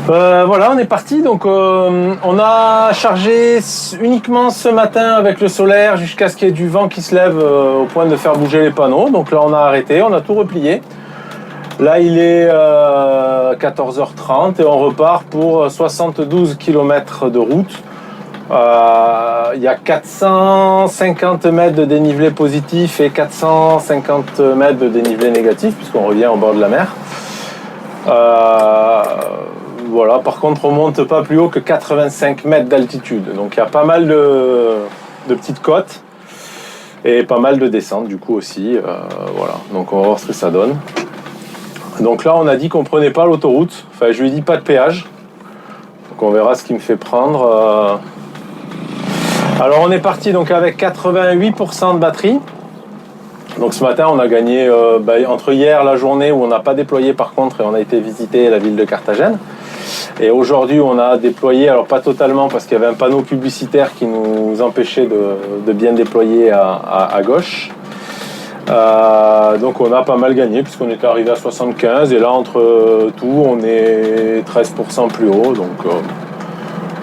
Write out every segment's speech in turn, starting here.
Voilà, on est parti. Donc, on a chargé uniquement ce matin avec le solaire jusqu'à ce qu'il y ait du vent qui se lève au point de faire bouger les panneaux. Donc là, on a arrêté, on a tout replié. Là, il est 14h30 et on repart pour 72 km de route. Il y a 450 mètres de dénivelé positif et 450 mètres de dénivelé négatif puisqu'on revient au bord de la mer. Voilà, par contre, on monte pas plus haut que 85 mètres d'altitude. Donc, il y a pas mal de petites côtes et pas mal de descentes, du coup, aussi. Voilà, donc on va voir ce que ça donne. Donc là, on a dit qu'on prenait pas l'autoroute. Enfin, je lui ai dit pas de péage. Donc, on verra ce qu'il me fait prendre. Alors, on est parti donc avec 88% de batterie. Donc ce matin, on a gagné entre hier, la journée où on n'a pas déployé par contre, et on a été visiter la ville de Carthagène. Et aujourd'hui, on a déployé, alors pas totalement parce qu'il y avait un panneau publicitaire qui nous empêchait de bien déployer à gauche. Donc on a pas mal gagné puisqu'on était arrivé à 75 et là entre tout, on est 13% plus haut. Donc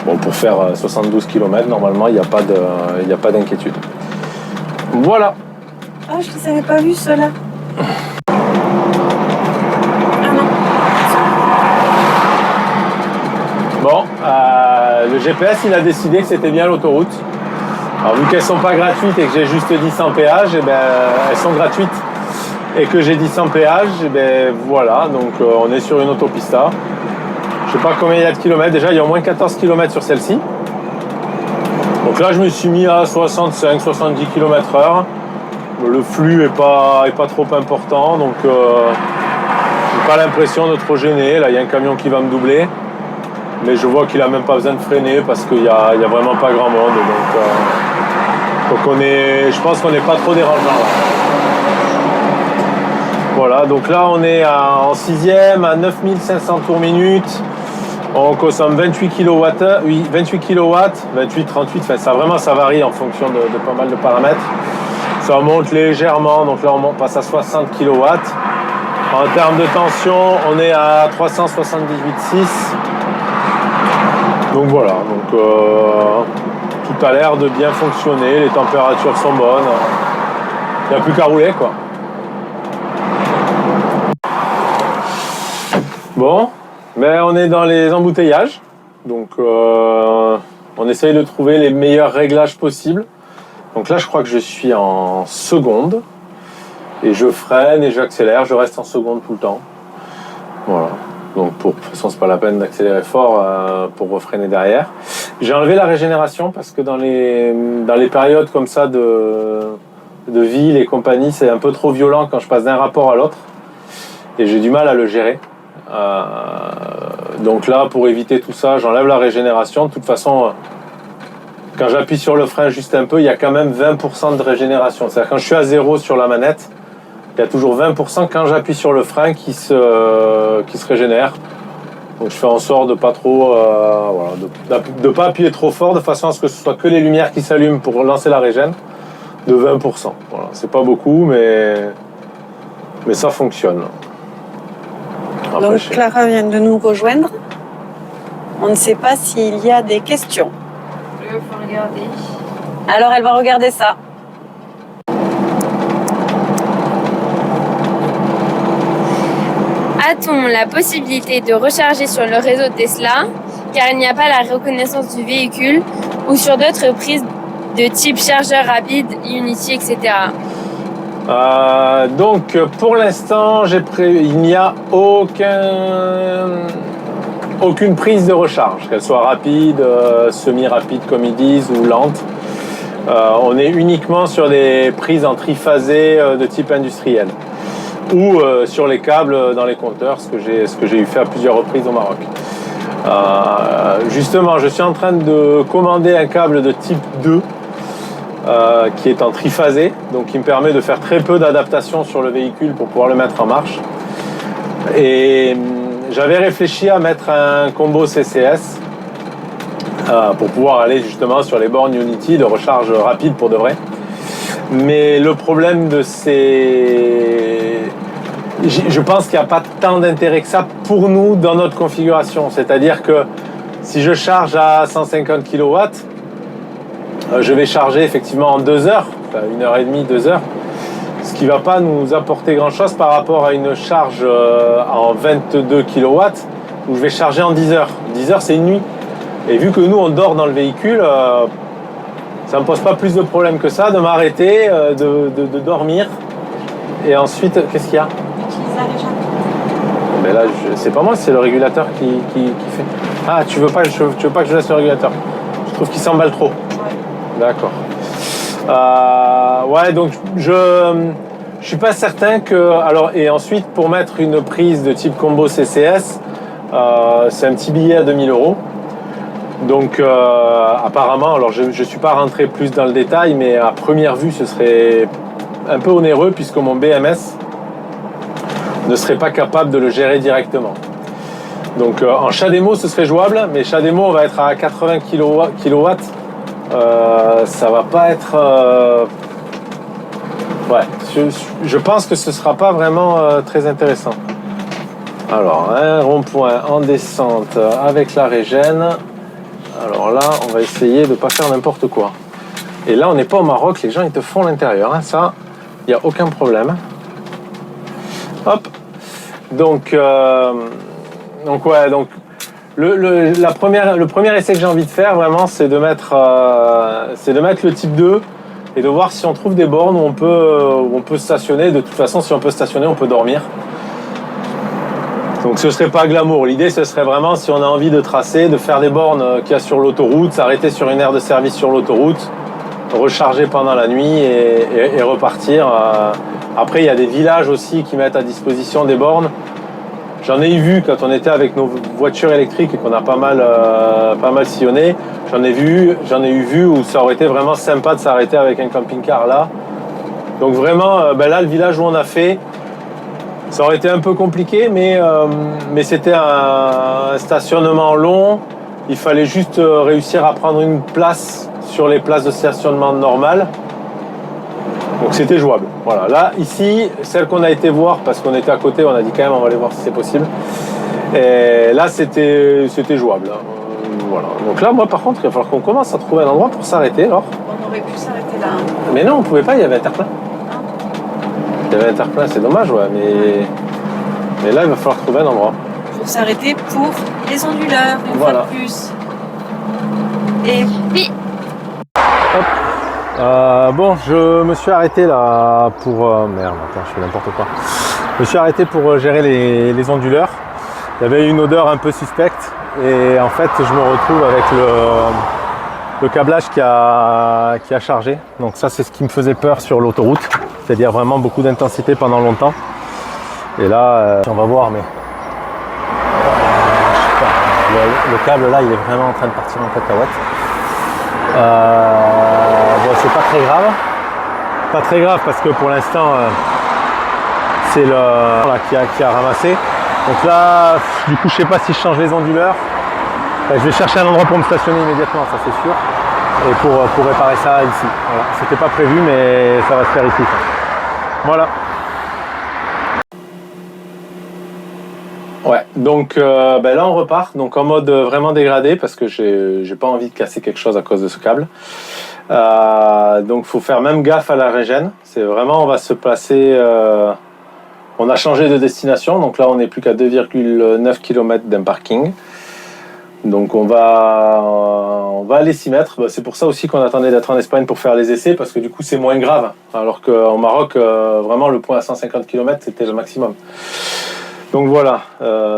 bon, pour faire 72 km, normalement, il n'y a pas d'inquiétude. Voilà. Ah, je les avais pas vus, ceux-là. Ah non. Bon, le GPS, il a décidé que c'était bien l'autoroute. Alors, vu qu'elles sont pas gratuites et que j'ai juste dit sans péage, eh ben, elles sont gratuites. Et que j'ai dit sans péage, eh ben, voilà. Donc, on est sur une autopista. Je sais pas combien il y a de kilomètres. Déjà, il y a au moins 14 km sur celle-ci. Donc là, je me suis mis à 65-70 km/h. Le flux est pas trop important, donc j'ai pas l'impression de trop gêner. Là, il y a un camion qui va me doubler, mais je vois qu'il a même pas besoin de freiner parce qu'il y a vraiment pas grand monde. Donc je pense qu'on n'est pas trop dérangeant là. Voilà, donc là on est en 6e à 9500 tours minute. On consomme 28 kW, 28 kW, 28, 38, enfin, ça varie en fonction de pas mal de paramètres. Ça monte légèrement, donc là on passe à 60 kW. En termes de tension, on est à 378,6. Donc voilà, tout a l'air de bien fonctionner, les températures sont bonnes. Il n'y a plus qu'à rouler quoi. Bon, mais on est dans les embouteillages, donc on essaye de trouver les meilleurs réglages possibles. Donc là, je crois que je suis en seconde et je freine et j'accélère. Je reste en seconde tout le temps. Voilà. Donc de toute façon, c'est pas la peine d'accélérer fort pour refreiner derrière. J'ai enlevé la régénération parce que dans les périodes comme ça de ville et compagnie, c'est un peu trop violent quand je passe d'un rapport à l'autre et j'ai du mal à le gérer. Donc là, pour éviter tout ça, j'enlève la régénération. De toute façon, quand j'appuie sur le frein juste un peu, il y a quand même 20% de régénération. C'est-à-dire quand je suis à 0 sur la manette, il y a toujours 20% quand j'appuie sur le frein qui se régénère. Donc je fais en sorte de pas trop, de pas appuyer trop fort de façon à ce que ce soit que les lumières qui s'allument pour lancer la régène de 20%. Voilà, c'est pas beaucoup, mais ça fonctionne. Après, donc Clara vient de nous rejoindre. On ne sait pas s'il y a des questions. Il faut regarder. Alors elle va regarder ça. A-t-on la possibilité de recharger sur le réseau Tesla car il n'y a pas la reconnaissance du véhicule ou sur d'autres prises de type chargeur rapide, Unity, etc. Donc pour l'instant, il n'y a aucune prise de recharge, qu'elle soit rapide, semi-rapide comme ils disent, ou lente. On est uniquement sur des prises en triphasé de type industriel ou sur les câbles dans les compteurs, ce que j'ai eu fait à plusieurs reprises au Maroc. Justement, je suis en train de commander un câble de type 2 qui est en triphasé, donc qui me permet de faire très peu d'adaptation sur le véhicule pour pouvoir le mettre en marche. Et j'avais réfléchi à mettre un combo CCS pour pouvoir aller justement sur les bornes Unity de recharge rapide pour de vrai. Mais le problème de ces je pense qu'il n'y a pas tant d'intérêt que ça pour nous dans notre configuration. C'est-à-dire que si je charge à 150 kW, je vais charger effectivement en 2 heures, enfin 1h30, 2 heures, ce qui ne va pas nous apporter grand-chose par rapport à une charge en 22 kW où je vais charger en 10 heures. 10 heures, c'est une nuit. Et vu que nous, on dort dans le véhicule, ça ne me pose pas plus de problème que ça de m'arrêter, de dormir. Et ensuite, qu'est-ce qu'il y a? Mais là, c'est pas moi, c'est le régulateur qui fait. Ah, tu veux pas que je laisse le régulateur? Je trouve qu'il s'emballe trop. Ouais. D'accord. Ouais, donc je suis pas certain que. Alors, et ensuite, pour mettre une prise de type combo CCS, c'est un petit billet à 2000 €. Donc, apparemment, alors je suis pas rentré plus dans le détail, mais à première vue, ce serait un peu onéreux puisque mon BMS ne serait pas capable de le gérer directement. Donc en CHAdeMO ce serait jouable, mais CHAdeMO on va être à 80 kW, ça va pas être... Ouais, je pense que ce sera pas vraiment très intéressant. Alors, un rond-point en descente avec la régène. Alors là, on va essayer de pas faire n'importe quoi. Et là, on n'est pas au Maroc, les gens ils te font l'intérieur, hein, ça, il n'y a aucun problème. Hop. Donc ouais, donc le premier essai que j'ai envie de faire vraiment, c'est de mettre le type 2 et de voir si on trouve des bornes où on peut stationner. De toute façon, si on peut stationner, on peut dormir. Donc ce serait pas glamour. L'idée, ce serait vraiment, si on a envie de tracer, de faire des bornes qu'il y a sur l'autoroute, s'arrêter sur une aire de service sur l'autoroute, recharger pendant la nuit et repartir. Après, il y a des villages aussi qui mettent à disposition des bornes. J'en ai vu quand on était avec nos voitures électriques et qu'on a pas mal sillonné. J'en ai eu vu où ça aurait été vraiment sympa de s'arrêter avec un camping-car là. Donc vraiment, là, le village où on a fait, ça aurait été un peu compliqué, mais c'était un stationnement long. Il fallait juste réussir à prendre une place sur les places de stationnement normales. Donc c'était jouable. Voilà. Là, ici, celle qu'on a été voir, parce qu'on était à côté, on a dit quand même on va aller voir si c'est possible. Et là, c'était jouable. Voilà. Donc là, moi par contre, il va falloir qu'on commence à trouver un endroit pour s'arrêter. Alors. On aurait pu s'arrêter là. Mais non, on pouvait pas, il y avait interplein. Il y avait interplein, c'est dommage, ouais, mais là, il va falloir trouver un endroit. Pour s'arrêter pour les onduleurs, une fois de plus. Et oui. Hop. Bon, je me suis arrêté là pour... merde, attends, je fais n'importe quoi. Je me suis arrêté pour gérer les onduleurs. Il y avait une odeur un peu suspecte et en fait, je me retrouve avec le câblage qui a chargé. Donc ça, c'est ce qui me faisait peur sur l'autoroute, c'est-à-dire vraiment beaucoup d'intensité pendant longtemps. Et là, on va voir, mais le câble là, il est vraiment en train de partir en cacahuète. Bon, c'est pas très grave. Pas très grave parce que pour l'instant, c'est le qui a ramassé. Donc là, du coup, je sais pas si je change les onduleurs. Je vais chercher un endroit pour me stationner immédiatement, ça c'est sûr. Et pour réparer ça ici. Voilà. C'était pas prévu, mais ça va se faire ici. Voilà. Ouais, donc là on repart, donc en mode vraiment dégradé parce que j'ai pas envie de casser quelque chose à cause de ce câble. Donc faut faire même gaffe à la régène. C'est vraiment, on va se placer. On a changé de destination, donc là on n'est plus qu'à 2,9 km d'un parking. Donc on va aller s'y mettre. C'est pour ça aussi qu'on attendait d'être en Espagne pour faire les essais parce que du coup c'est moins grave. Alors qu'au Maroc, vraiment le point à 150 km c'était le maximum. Donc voilà,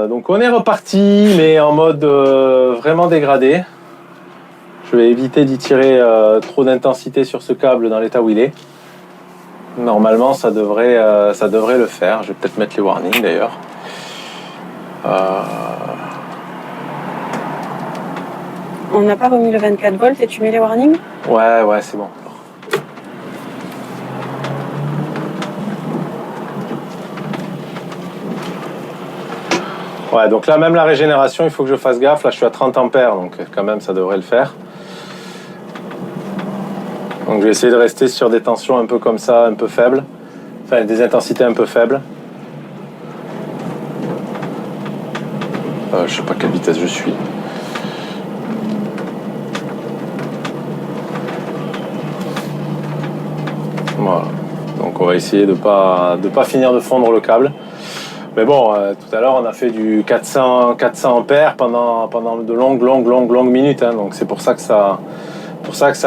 donc on est reparti, mais en mode vraiment dégradé. Je vais éviter d'y tirer trop d'intensité sur ce câble dans l'état où il est. Normalement, ça devrait le faire. Je vais peut-être mettre les warnings d'ailleurs. On n'a pas remis le 24 volts et tu mets les warnings? Ouais, c'est bon. Ouais, donc là, même la régénération, il faut que je fasse gaffe. Là, je suis à 30 ampères, donc quand même, ça devrait le faire. Donc, je vais essayer de rester sur des tensions un peu comme ça, un peu faibles. Enfin, des intensités un peu faibles. Je sais pas quelle vitesse je suis. Voilà. Donc on va essayer de pas finir de fondre le câble. Mais bon, tout à l'heure on a fait du 400 ampères pendant de longues minutes. Hein, donc c'est pour ça que ça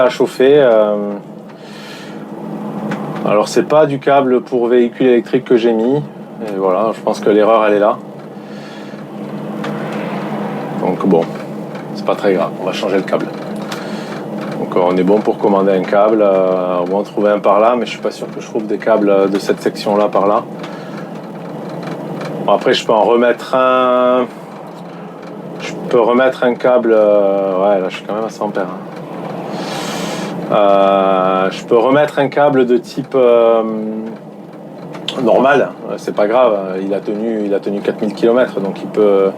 a chauffé. Alors c'est pas du câble pour véhicule électrique que j'ai mis. Et voilà, je pense que l'erreur elle est là. Donc bon, c'est pas très grave, on va changer le câble. Donc on est bon pour commander un câble, on va en trouver un par là, mais je suis pas sûr que je trouve des câbles de cette section là par là. Bon, après je peux en remettre un. Je peux remettre un câble. Ouais, là je suis quand même à 100 ampères. Hein. Je peux remettre un câble de type normal, c'est pas grave, il a tenu 4000 km, donc il peut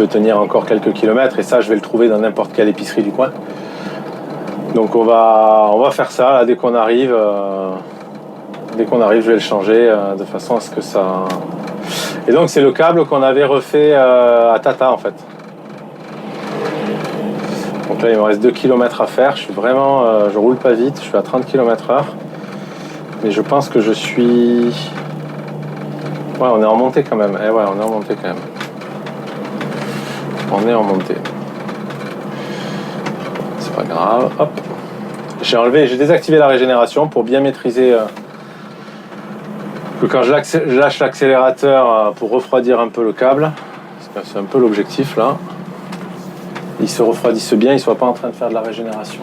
tenir encore quelques kilomètres, et ça je vais le trouver dans n'importe quelle épicerie du coin. Donc on va faire ça là, dès qu'on arrive. Je vais le changer de façon à ce que ça. Et donc c'est le câble qu'on avait refait à Tata en fait. Donc là il me reste 2 km à faire. Je roule pas vite, je suis à 30 km/h. Mais je pense que je suis. Ouais, on est en montée quand même. On est en montée quand même. On est en montée. C'est pas grave. Hop. J'ai désactivé la régénération pour bien maîtriser. Que quand je lâche l'accélérateur pour refroidir un peu le câble, c'est un peu l'objectif là, il se refroidisse bien, il ne soit pas en train de faire de la régénération.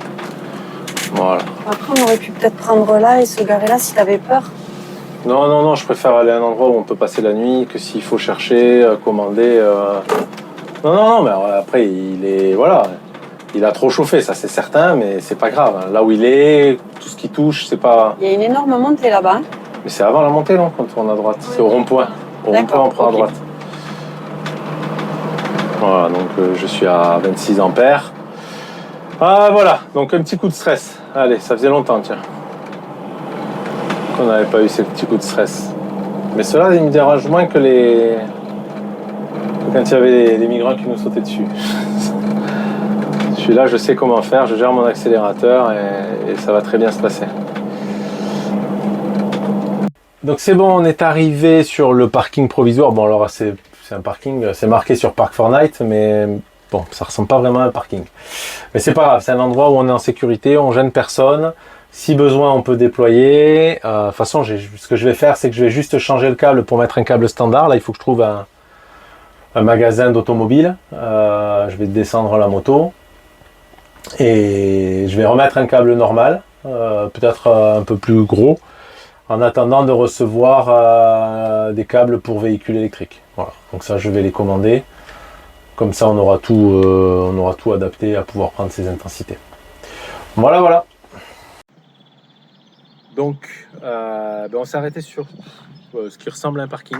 Voilà. Après, on aurait pu peut-être prendre là et se garer là si tu avais peur. Non, je préfère aller à un endroit où on peut passer la nuit que s'il faut chercher, commander. Non, mais après, il a trop chauffé, ça c'est certain, mais c'est pas grave. Là où il est, tout ce qui touche, c'est pas. Il y a une énorme montée là-bas. Mais c'est avant la montée, non, quand on tourne à droite. Oui. C'est au rond-point. Au rond-point, on prend à droite. Voilà, donc je suis à 26 ampères. Ah, voilà, donc un petit coup de stress. Allez, ça faisait longtemps, tiens, qu'on n'avait pas eu ces petits coups de stress. Mais cela, il me dérange moins que quand il y avait les migrants qui nous sautaient dessus. Celui-là, je sais comment faire, je gère mon accélérateur et ça va très bien se passer. Donc c'est bon, on est arrivé sur le parking provisoire. Bon alors c'est un parking, c'est marqué sur Park Fortnite, mais bon, ça ressemble pas vraiment à un parking. Mais c'est pas grave, c'est un endroit où on est en sécurité, on gêne personne. Si besoin, on peut déployer. De toute façon, ce que je vais faire, c'est que je vais juste changer le câble pour mettre un câble standard. Là, il faut que je trouve un magasin d'automobile. Je vais descendre la moto et je vais remettre un câble normal, peut-être un peu plus gros, en attendant de recevoir des câbles pour véhicules électriques. Voilà. Donc ça, je vais les commander. Comme ça, on aura tout adapté à pouvoir prendre ces intensités. Voilà. Donc, on s'est arrêté sur ce qui ressemble à un parking.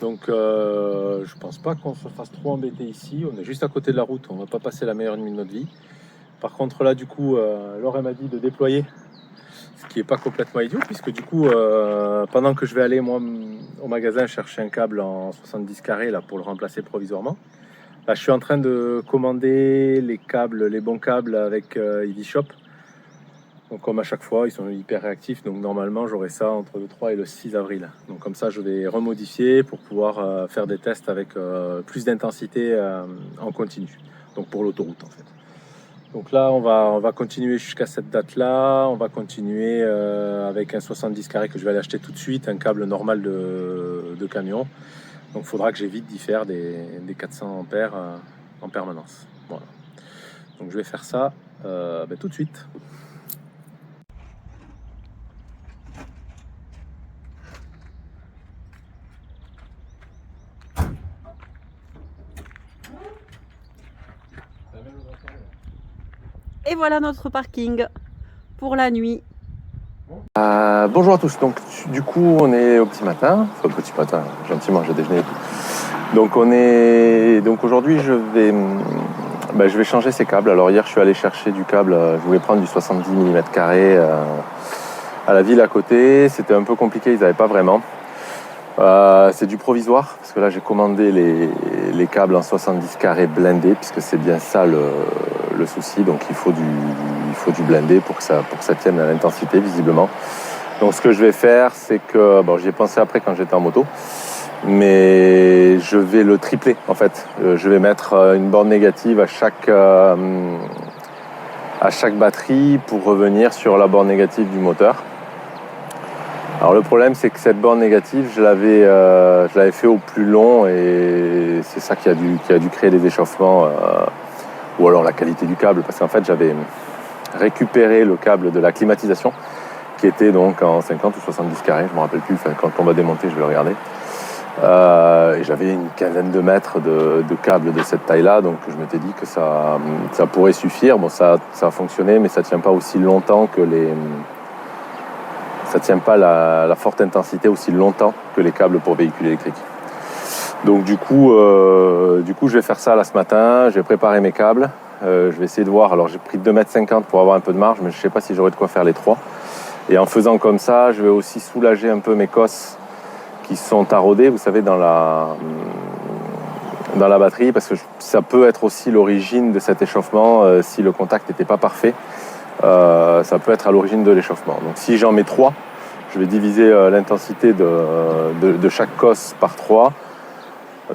Donc, je pense pas qu'on se fasse trop embêter ici. On est juste à côté de la route. On va pas passer la meilleure nuit de notre vie. Par contre, là, du coup, Laure m'a dit de déployer. Ce qui n'est pas complètement idiot, puisque du coup, pendant que je vais aller moi au magasin chercher un câble en 70 carrés là, pour le remplacer provisoirement, là, je suis en train de commander les bons câbles avec EasyShop. Donc comme à chaque fois, ils sont hyper réactifs, donc normalement j'aurai ça entre le 3 et le 6 avril. Donc comme ça, je vais remodifier pour pouvoir faire des tests avec plus d'intensité en continu, donc pour l'autoroute en fait. Donc là, on va continuer jusqu'à cette date-là. On va continuer avec un 70 carré que je vais aller acheter tout de suite, un câble normal de camion. Donc il faudra que j'évite d'y faire des 400 ampères en permanence. Voilà. Donc je vais faire ça tout de suite. Et voilà notre parking pour la nuit. Bonjour à tous, donc du coup on est au petit matin, enfin au petit matin, gentiment j'ai déjeuné et tout. Donc aujourd'hui je vais changer ces câbles. Alors hier je suis allé chercher du câble, je voulais prendre du 70 mm² à la ville à côté, c'était un peu compliqué, ils n'avaient pas vraiment. C'est du provisoire, parce que là j'ai commandé les câbles en 70 carrés blindés, puisque c'est bien ça le souci. Donc il faut du blindé pour que ça tienne à l'intensité, visiblement. Donc ce que je vais faire, c'est que, bon, j'y ai pensé après quand j'étais en moto, mais je vais le tripler en fait. Je vais mettre une borne négative à chaque batterie pour revenir sur la borne négative du moteur. Alors le problème, c'est que cette borne négative, je l'avais fait au plus long, et c'est ça qui a dû créer des échauffements, ou alors la qualité du câble, parce qu'en fait j'avais récupéré le câble de la climatisation qui était donc en 50 ou 70 carrés, je ne me rappelle plus, quand on va démonter je vais le regarder. Et j'avais une quinzaine de mètres de câble de cette taille-là, donc je m'étais dit que ça pourrait suffire. Bon, ça a fonctionné, mais ça ne tient pas aussi longtemps que ça tient pas la forte intensité aussi longtemps que les câbles pour véhicules électriques. Donc du coup, je vais faire ça là ce matin. Je vais préparer mes câbles. Je vais essayer de voir. Alors j'ai pris 2,50 m pour avoir un peu de marge, mais je ne sais pas si j'aurai de quoi faire les 3. Et en faisant comme ça, je vais aussi soulager un peu mes cosses qui sont taraudées, vous savez, dans la batterie, parce que ça peut être aussi l'origine de cet échauffement si le contact n'était pas parfait. Ça peut être à l'origine de l'échauffement. Donc si j'en mets 3, je vais diviser l'intensité de chaque cosse par 3.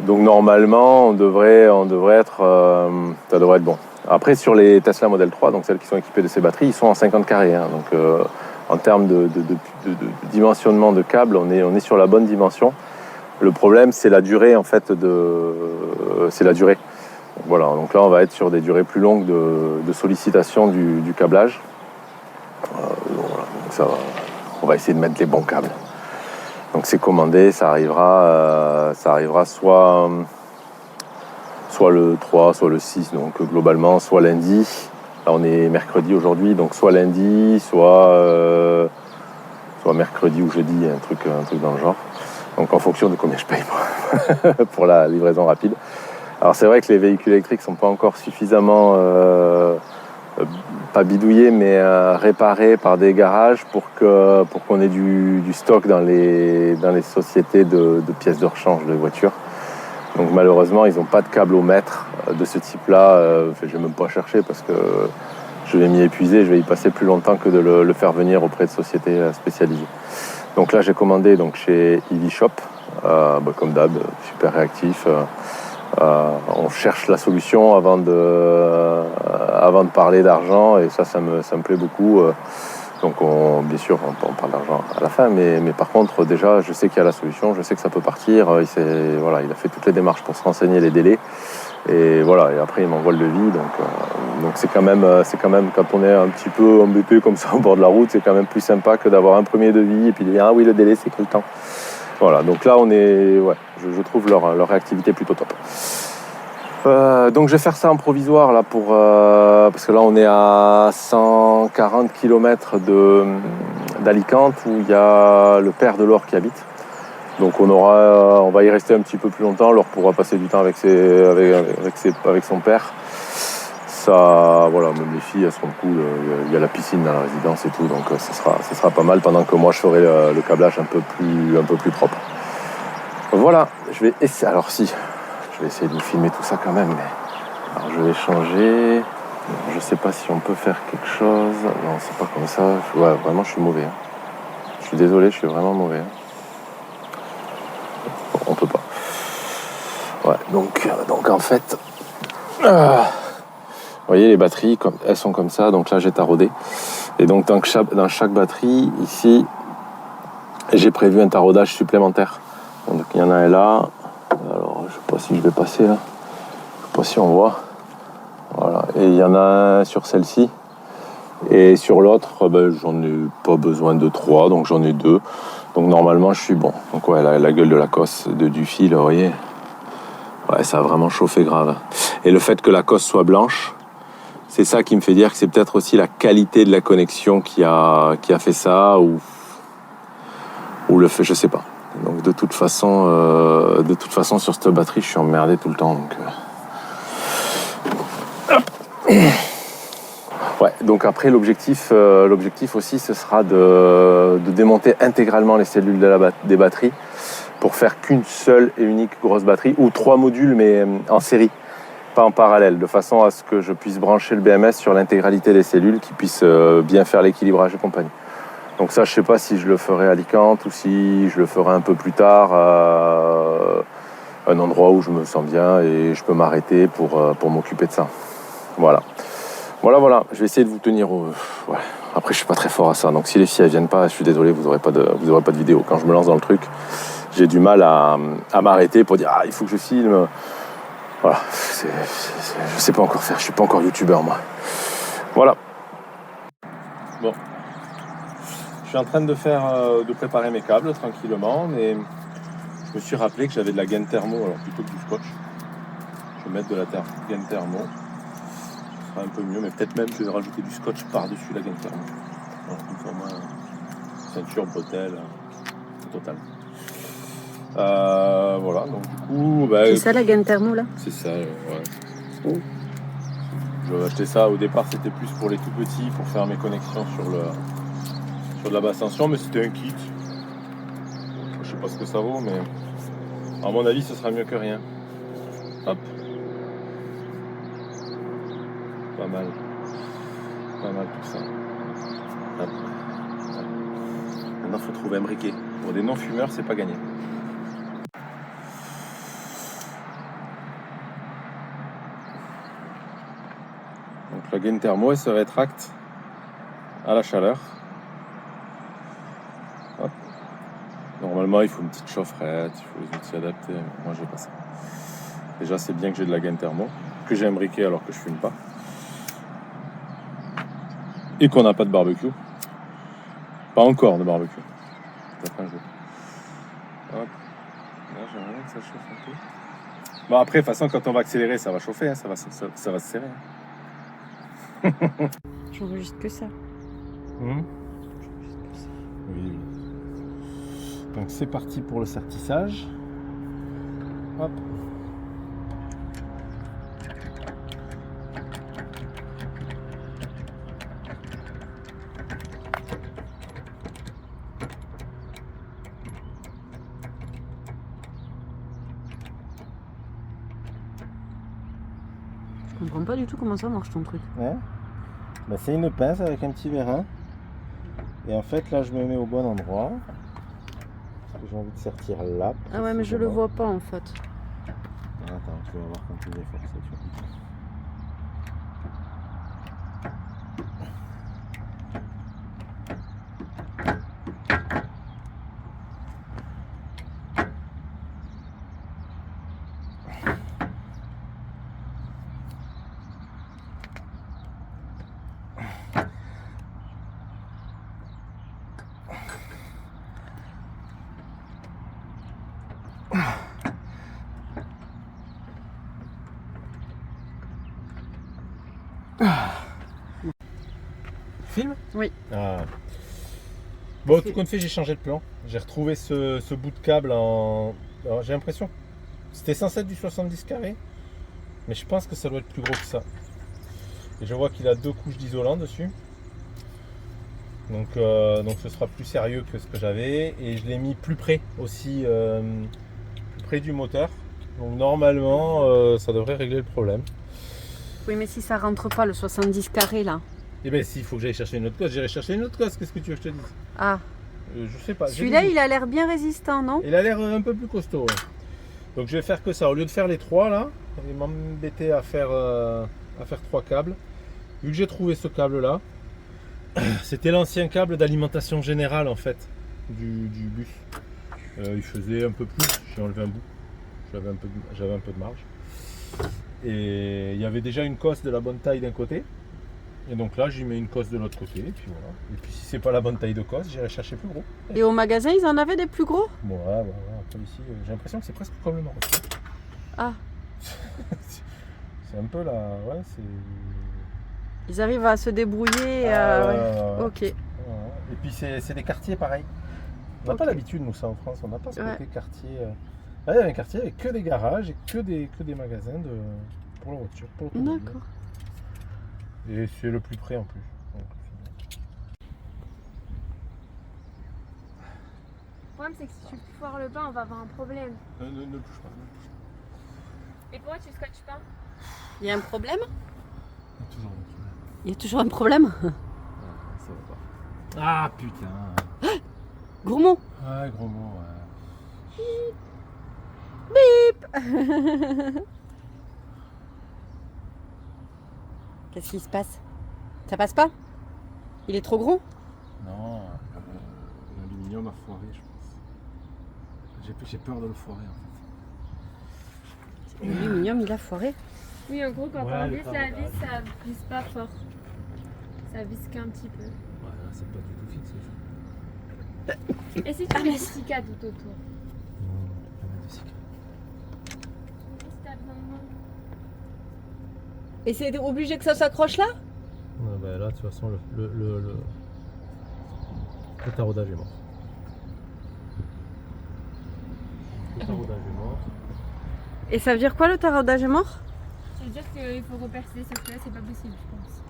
Donc normalement, ça devrait être bon. Après, sur les Tesla Model 3, donc celles qui sont équipées de ces batteries, ils sont en 50 carrés. Donc en termes de dimensionnement de câble, on est sur la bonne dimension. Le problème, c'est la durée en fait c'est la durée. Voilà, donc là on va être sur des durées plus longues de sollicitation du câblage. Voilà, donc ça, on va essayer de mettre les bons câbles. Donc c'est commandé, ça arrivera soit le 3, soit le 6, donc globalement soit lundi. Là on est mercredi aujourd'hui, donc soit lundi, soit mercredi ou jeudi, un truc dans le genre. Donc en fonction de combien je paye pour la livraison rapide. Alors c'est vrai que les véhicules électriques ne sont pas encore suffisamment, pas bidouillés, mais réparés par des garages pour qu'on ait du stock dans les sociétés de pièces de rechange de voitures. Donc malheureusement, ils n'ont pas de câble au mètre de ce type-là. Je ne vais même pas chercher parce que je vais m'y épuiser, je vais y passer plus longtemps que de le faire venir auprès de sociétés spécialisées. Donc là, j'ai commandé chez EV-Shop, comme d'hab, super réactif. On cherche la solution avant de parler d'argent, et ça me plaît beaucoup. Donc bien sûr, on parle d'argent à la fin, mais par contre, déjà, je sais qu'il y a la solution, je sais que ça peut partir. Il a fait toutes les démarches pour se renseigner les délais. Et voilà, et après il m'envoie le devis, donc c'est quand même quand on est un petit peu embêté comme ça au bord de la route, c'est quand même plus sympa que d'avoir un premier devis et puis de dire ah oui, le délai c'est quel temps. Voilà, donc là je trouve leur réactivité plutôt top. Donc je vais faire ça en provisoire là parce que là on est à 140 km d'Alicante, où il y a le père de Laure qui habite. Donc on va y rester un petit peu plus longtemps. Laure pourra passer du temps avec son père. Ça, voilà, même les filles elles seront cool. Il y a la piscine dans la résidence et tout, donc ça sera pas mal, pendant que moi je ferai le câblage un peu plus propre. Voilà, je vais essayer de vous filmer tout ça quand même, mais alors je vais changer. Je sais pas si on peut faire quelque chose. Non, c'est pas comme ça. Ouais, vraiment je suis mauvais. Je suis désolé, je suis vraiment mauvais. On peut pas. Ouais, donc en fait, vous voyez, les batteries, elles sont comme ça. Donc là, j'ai taraudé. Et donc dans chaque batterie, ici, j'ai prévu un taraudage supplémentaire. Donc il y en a un là. Alors, je sais pas si je vais passer là. Je sais pas si on voit. Voilà. Et il y en a un sur celle-ci. Et sur l'autre, j'en ai pas besoin de 3, donc j'en ai 2. Donc normalement, je suis bon. Donc ouais, la gueule de la cosse du fil, vous voyez. Ouais, ça a vraiment chauffé grave. Et le fait que la cosse soit blanche, c'est ça qui me fait dire que c'est peut-être aussi la qualité de la connexion qui a fait ça, ou le fait, je sais pas. Donc de toute façon, sur cette batterie, je suis emmerdé tout le temps. Donc, ouais, donc après l'objectif aussi, ce sera de démonter intégralement les cellules des batteries, pour faire qu'une seule et unique grosse batterie, ou 3 modules mais en série, pas en parallèle, de façon à ce que je puisse brancher le BMS sur l'intégralité des cellules, qui puissent bien faire l'équilibrage et compagnie. Donc ça, je sais pas si je le ferai à Alicante ou si je le ferai un peu plus tard à un endroit où je me sens bien et je peux m'arrêter pour m'occuper de ça. Voilà. Voilà. Je vais essayer de vous tenir au... Ouais. Après, je suis pas très fort à ça. Donc si les filles elles viennent pas, je suis désolé, vous aurez pas de vidéo. Quand je me lance dans le truc, j'ai du mal à m'arrêter pour dire il faut que je filme. Voilà. Je sais pas encore faire. Je suis pas encore youtubeur moi. Voilà. Bon. Je suis en train de préparer mes câbles tranquillement, mais je me suis rappelé que j'avais de la gaine thermo, alors plutôt que du scotch. Je vais mettre de la gaine thermo. Ce sera un peu mieux, mais peut-être même je vais rajouter du scotch par-dessus la gaine thermo. Alors, comme ça, moi, ceinture, bretelle, total. Voilà, donc du coup... C'est ça la gaine thermo là? C'est ça, ouais. Oh. Je vais acheter ça, au départ c'était plus pour les tout petits, pour faire mes connexions sur de la basse tension, mais c'était un kit. Je sais pas ce que ça vaut, mais à mon avis ce sera mieux que rien. Hop. Pas mal tout ça. Hop. Maintenant faut trouver un briquet. Pour des non-fumeurs c'est pas gagné. Donc la gaine thermo elle se rétracte à la chaleur. Hop. Normalement il faut une petite chaufferette, il faut les outils adaptés. Moi j'ai pas ça. Déjà c'est bien que j'ai de la gaine thermo, que j'ai un briquet alors que je fume pas. Et qu'on n'a pas de barbecue. Pas encore de barbecue. Peut-être un jour. Hop. Là j'aimerais que ça chauffe un peu. Bon après de toute façon quand on va accélérer ça va chauffer, hein, ça va se serrer. Hein. J'enregistre que ça. Oui. Donc c'est parti pour le sertissage. Hop. Je comprends pas du tout comment ça marche ton truc. Ouais. Bah, c'est une pince avec un petit vérin. Et en fait là je me mets au bon endroit. Parce que j'ai envie de sertir là. Ah ouais mais je le vois pas en fait. Attends, tu vas voir quand tu vas forcer. Film ? Oui. Ah. Bon, tout compte fait, j'ai changé de plan. J'ai retrouvé ce bout de câble en... Alors, j'ai l'impression que c'était censé être du 70 carré, mais je pense que ça doit être plus gros que ça. Et je vois qu'il a 2 couches d'isolant dessus. Donc ce sera plus sérieux que ce que j'avais. Et je l'ai mis plus près aussi, plus près du moteur. Donc normalement, ça devrait régler le problème. Oui mais si ça rentre pas le 70 carré là. Eh bien, s'il faut que j'aille chercher une autre cosse, j'irai chercher une autre cosse. Qu'est-ce que tu veux que je te dise ? Ah. Je sais pas. Celui-là, il a l'air bien résistant, non ? Il a l'air un peu plus costaud. Ouais. Donc je vais faire que ça. Au lieu de faire les 3 là, je vais m'embêter à faire 3 câbles. Vu que j'ai trouvé ce câble là, c'était l'ancien câble d'alimentation générale en fait du bus. Il faisait un peu plus. J'ai enlevé un bout. J'avais un peu de marge. Et il y avait déjà une cosse de la bonne taille d'un côté. Et donc là, j'y mets une cosse de l'autre côté, et puis voilà. Et puis si c'est pas la bonne taille de cosse, j'irai chercher plus gros. Et au magasin, ils en avaient des plus gros ? Bon, ouais. Après ici, j'ai l'impression que c'est presque comme le Maroc. Ah. C'est un peu là, ouais, c'est... Ils arrivent à se débrouiller. ouais. Ok. Ouais. Et puis c'est des quartiers pareil. On n'a pas l'habitude, nous, ça en France. On n'a pas ce côté quartier. Là, il y a un quartier avec que des garages et que des magasins pour la voiture. D'accord. Et c'est le plus près en plus. Donc, problème, c'est que si tu foires le pain, on va avoir un problème. Ne bouge pas. Et pourquoi tu scotches pas? Il y a un problème? Il y a toujours un problème. Il y a toujours un problème? Ça va pas. Ah putain. Gros mot. Ouais, gros mot, ouais. Qu'est-ce qui se passe? Ça passe pas? Il est trop gros? Non, l'aluminium a foiré, je pense. J'ai peur de le foirer en fait. L'aluminium, il a foiré. Oui, en gros, quand Ouais, on le visse la carrelage. vis, ça visse pas fort. Ça visse qu'un petit peu. Ouais, là, c'est pas du tout fixé. Et si tu mets des cicatres tout autour? Non, pas mal de cycles. Si t'as besoin de moi. Et c'est obligé que ça s'accroche là? Ouais, bah là, de toute façon, le taraudage est mort. Le taraudage est mort. Et ça veut dire quoi le taraudage est mort? Ça veut dire qu'il faut repercer, sauf que là, c'est pas possible, je pense.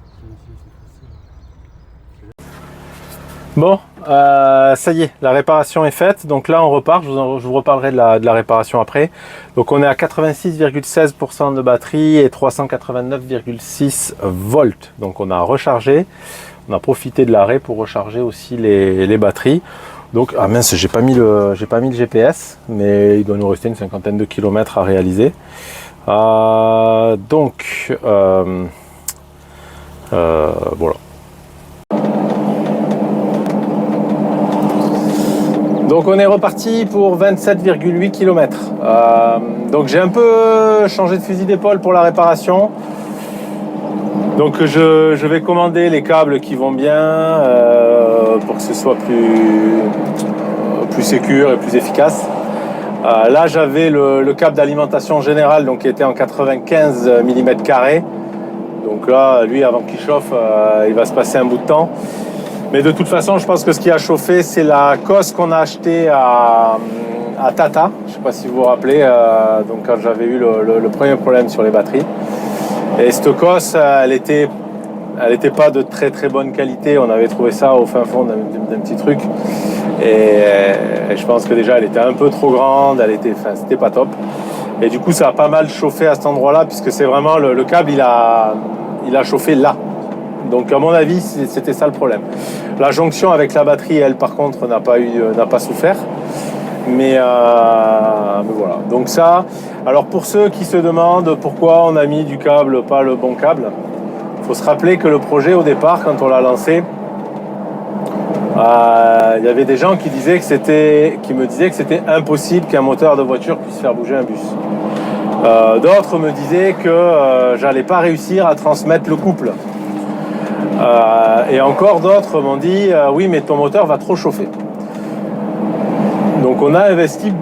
Bon, ça y est, la réparation est faite. Donc là, on repart. Je vous reparlerai de la réparation après. Donc on est à 86,16% de batterie et 389,6 volts. Donc on a rechargé. On a profité de l'arrêt pour recharger aussi les batteries. Donc, ah mince, j'ai pas mis le GPS, mais il doit nous rester une cinquantaine de kilomètres à réaliser. Voilà. Donc on est reparti pour 27,8 km. Donc j'ai un peu changé de fusil d'épaule pour la réparation. Donc je vais commander les câbles qui vont bien pour que ce soit plus sécure et plus efficace. Là j'avais le câble d'alimentation générale donc, qui était en 95 mm². Donc là lui avant qu'il chauffe il va se passer un bout de temps. Mais de toute façon, je pense que ce qui a chauffé, c'est la cosse qu'on a achetée à Tata. Je ne sais pas si vous vous rappelez, donc quand j'avais eu le premier problème sur les batteries. Et cette cosse, elle était pas de très très bonne qualité. On avait trouvé ça au fin fond d'un petit truc. Et je pense que déjà, elle était un peu trop grande. C'était pas top. Et du coup, ça a pas mal chauffé à cet endroit-là, puisque c'est vraiment le câble, il a chauffé là. Donc à mon avis, c'était ça le problème. La jonction avec la batterie, elle, par contre, n'a pas souffert. Mais voilà. Donc ça, alors pour ceux qui se demandent pourquoi on a mis du câble, pas le bon câble, il faut se rappeler que le projet, au départ, quand on l'a lancé, il y avait des gens qui me disaient que c'était impossible qu'un moteur de voiture puisse faire bouger un bus. D'autres me disaient que j'allais pas réussir à transmettre le couple. Et encore d'autres m'ont dit oui mais ton moteur va trop chauffer. Donc on a investi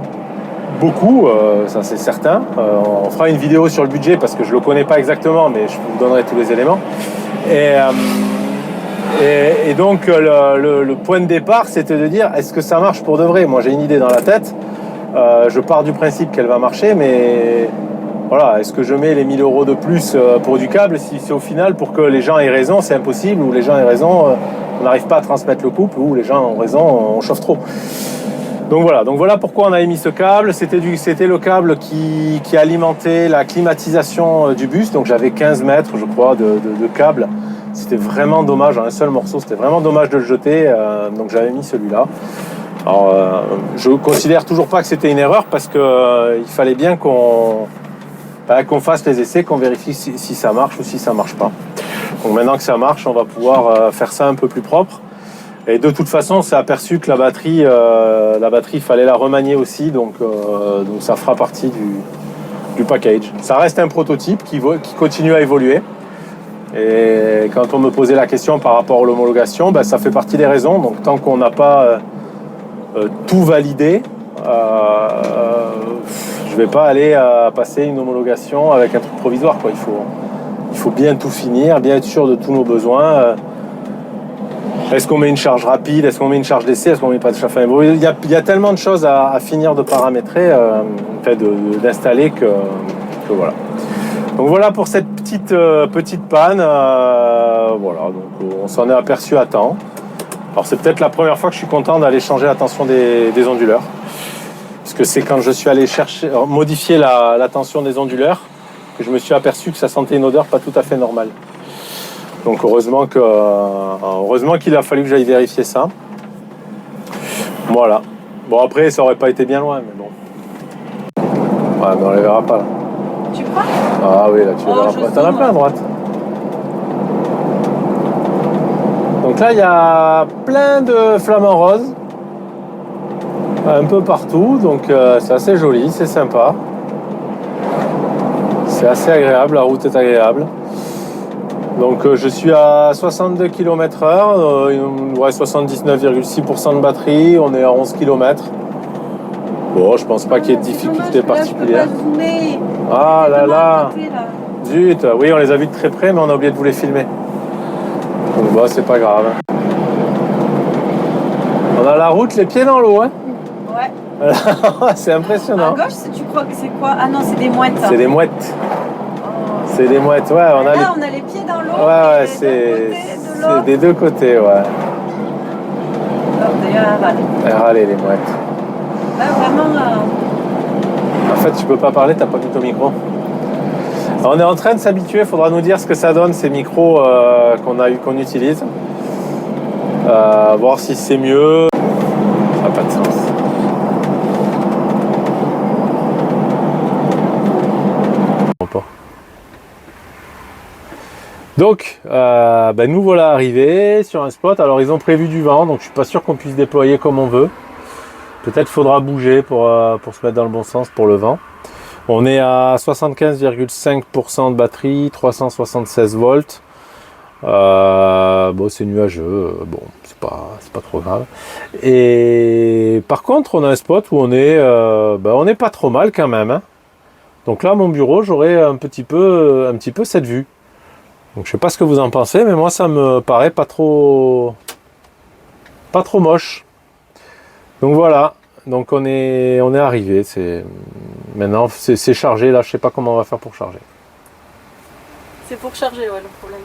beaucoup, ça c'est certain. On fera une vidéo sur le budget parce que je le connais pas exactement mais je vous donnerai tous les éléments. Et donc le point de départ c'était de dire est-ce que ça marche pour de vrai? Moi j'ai une idée dans la tête, je pars du principe qu'elle va marcher mais voilà, est-ce que je mets les 1000 € de plus pour du câble si c'est au final pour que les gens aient raison, c'est impossible, ou les gens aient raison, on n'arrive pas à transmettre le couple, ou les gens ont raison, on chauffe trop. Donc voilà pourquoi on a émis ce câble. C'était le câble qui alimentait la climatisation du bus, donc j'avais 15 mètres je crois de câble. C'était vraiment dommage, un seul morceau, c'était vraiment dommage de le jeter, donc j'avais mis celui-là. Alors je considère toujours pas que c'était une erreur parce que il fallait bien qu'on fasse les essais, qu'on vérifie si ça marche ou si ça marche pas. Donc maintenant que ça marche, on va pouvoir faire ça un peu plus propre. Et de toute façon, on s'est aperçu que la batterie, il fallait la remanier aussi, donc ça fera partie du package. Ça reste un prototype qui continue à évoluer. Et quand on me posait la question par rapport à l'homologation, ça fait partie des raisons. Donc tant qu'on n'a pas tout validé, je vais pas aller passer une homologation avec un truc provisoire, quoi. Il faut bien tout finir, bien être sûr de tous nos besoins. Est-ce qu'on met une charge rapide? Est-ce qu'on met une charge d'essai? Est-ce qu'on met pas de charge? Il y a tellement de choses à finir de paramétrer, d'installer que voilà. Donc voilà pour cette petite panne. Voilà, donc on s'en est aperçu à temps. Alors c'est peut-être la première fois que je suis content d'aller changer la tension des onduleurs. Parce que c'est quand je suis allé modifier la tension des onduleurs que je me suis aperçu que ça sentait une odeur pas tout à fait normale. Donc heureusement qu'il a fallu que j'aille vérifier ça. Voilà. Bon après ça aurait pas été bien loin, mais bon. Ouais, mais on les verra pas là. Tu crois? Ah oui, là tu les verras pas. T'en as plein à droite. Donc là il y a plein de flamants roses. Un peu partout, donc c'est assez joli, c'est sympa. C'est assez agréable, la route est agréable. Donc je suis à 62 km/h, il nous reste 79,6% de batterie, on est à 11 km. Bon, je pense pas qu'il y ait de difficultés particulières. Ah là là, zut, oui on les a vus de très près mais on a oublié de vous les filmer. Donc bah c'est pas grave. On a la route, les pieds dans l'eau, hein. Ouais. C'est impressionnant. À gauche, tu crois que c'est quoi? Ah non, c'est des mouettes. C'est des mouettes. Oh. C'est des mouettes, ouais. Là, on a les pieds dans l'eau. Ouais, c'est des deux côtés, ouais. D'ailleurs, elles râlent les mouettes. Là, vraiment. En fait, tu peux pas parler, t'as pas mis ton micro. Alors, on est en train de s'habituer, il faudra nous dire ce que ça donne, ces micros qu'on utilise. Voir si c'est mieux. Ça n'a pas de sens. Donc, nous voilà arrivés sur un spot. Alors, ils ont prévu du vent, donc je suis pas sûr qu'on puisse déployer comme on veut. Peut-être faudra bouger pour se mettre dans le bon sens pour le vent. On est à 75,5% de batterie, 376 volts. Bon, c'est nuageux, bon, c'est pas trop grave. Et par contre, on a un spot où on est pas trop mal quand même. Hein. Donc là, à mon bureau, j'aurai un petit peu cette vue. Donc je sais pas ce que vous en pensez, mais moi ça me paraît pas trop moche. Donc voilà, donc on est arrivé. Maintenant c'est chargé là, je sais pas comment on va faire pour charger. C'est pour charger, ouais, le problème.